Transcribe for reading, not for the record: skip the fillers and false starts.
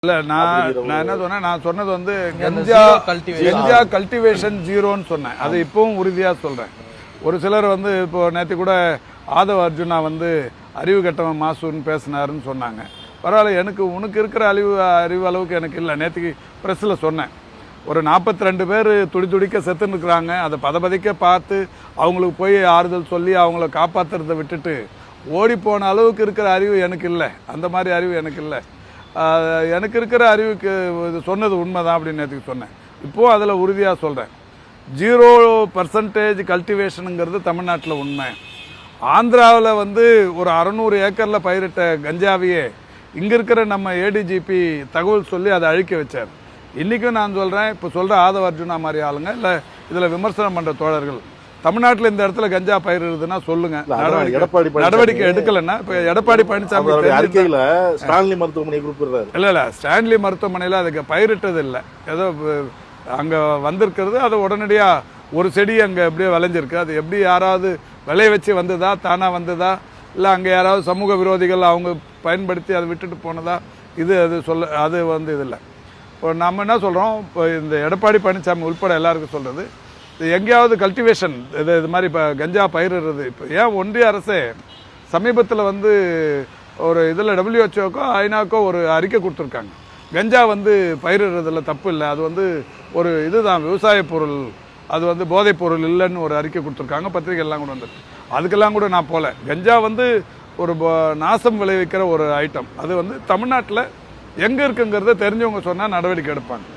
இல்ல நான் என்ன சொன்னேன், நான் சொன்னது வந்து கஞ்சா கல்டிவேஷன் ஜீரோன்னு சொன்னேன். அது இப்பவும் உறுதியா சொல்றேன். ஒரு சிலர் வந்து இப்போ நேற்று கூட ஆதவ அர்ஜுனா வந்து அறிவு கட்டவன் மாசுன்னு பேசினாருன்னு சொன்னாங்க. பரவாயில்ல, எனக்கு உனக்கு இருக்கிற அறிவு அளவுக்கு எனக்கு இல்லை. நேற்றுக்கு ப்ரெஸ்ஸில் சொன்னேன், ஒரு 42 பேர் துடிக்க செத்துன்னு இருக்கிறாங்க. அதை பதபதிக்க பார்த்து அவங்களுக்கு போய் ஆறுதல் சொல்லி அவங்கள காப்பாற்றுறதை விட்டுட்டு ஓடி போன அளவுக்கு இருக்கிற அறிவு எனக்கு இல்லை. அந்த மாதிரி அறிவு எனக்கு இல்லை. எனக்கு இருக்கிற அறிவுக்கு சொன்னது உண்மைதான் அப்படின்னு நேற்றுக்கு சொன்னேன். இப்போது அதில் உறுதியாக சொல்கிறேன், 0% கல்டிவேஷனுங்கிறது தமிழ்நாட்டில் உண்மை. ஆந்திராவில் வந்து ஒரு 600 ஏக்கரில் பயிரிட்ட கஞ்சாவையே இங்கே இருக்கிற நம்ம ஏடிஜிபி தகவல் சொல்லி அதை அழிக்க வச்சார். இன்றைக்கும் நான் சொல்கிறேன், இப்போ சொல்கிற ஆதவ அர்ஜுனா மாதிரி ஆளுங்க இல்லை இதில் விமர்சனம் பண்ணுற தோழர்கள், தமிழ்நாட்டில் இந்த இடத்துல கஞ்சா பயிரிடுதுன்னா சொல்லுங்க, நடவடிக்கை எடுக்கலன்னா. இப்போ எடப்பாடி பழனிசாமி ஸ்டான்லி மருத்துவமனை இல்ல ஸ்டான்லி மருத்துவமனையில் அதுக்கு பயிரிட்டது இல்லை. ஏதோ அங்கே வந்திருக்கிறது, அதை உடனடியாக ஒரு செடி அங்கே எப்படியோ விளைஞ்சிருக்கு. அது எப்படி யாராவது விளைய வச்சு வந்ததா, தானாக வந்ததா, இல்லை அங்கே யாராவது சமூக விரோதிகள் அவங்க பயன்படுத்தி அதை விட்டுட்டு போனதா, அது வந்து இது இல்லை. இப்போ நம்ம என்ன சொல்கிறோம், இப்போ இந்த எடப்பாடி பழனிசாமி உள்பட எல்லாருக்கும் சொல்கிறது, எங்கேயாவது கல்டிவேஷன் இது மாதிரி இப்போ கஞ்சா பயிரிடுறது. இப்போ ஏன் ஒன்றிய அரசே சமீபத்தில் வந்து ஒரு இதில் WHO ஐநாக்கோ ஒரு அறிக்கை கொடுத்துருக்காங்க, கஞ்சா வந்து பயிரிடுறதுல தப்பு இல்லை, அது வந்து ஒரு இதுதான் விவசாய பொருள், அது வந்து போதைப் பொருள் இல்லைன்னு ஒரு அறிக்கை கொடுத்துருக்காங்க. பத்திரிகைலாம் கூட வந்துருக்கு. அதுக்கெல்லாம் கூட நான் போகல. கஞ்சா வந்து ஒரு நாசம் விளைவிக்கிற ஒரு ஐட்டம். அது வந்து தமிழ்நாட்டில் எங்கே இருக்குங்கிறத தெரிஞ்சவங்க சொன்னால் நடவடிக்கை எடுப்பாங்க.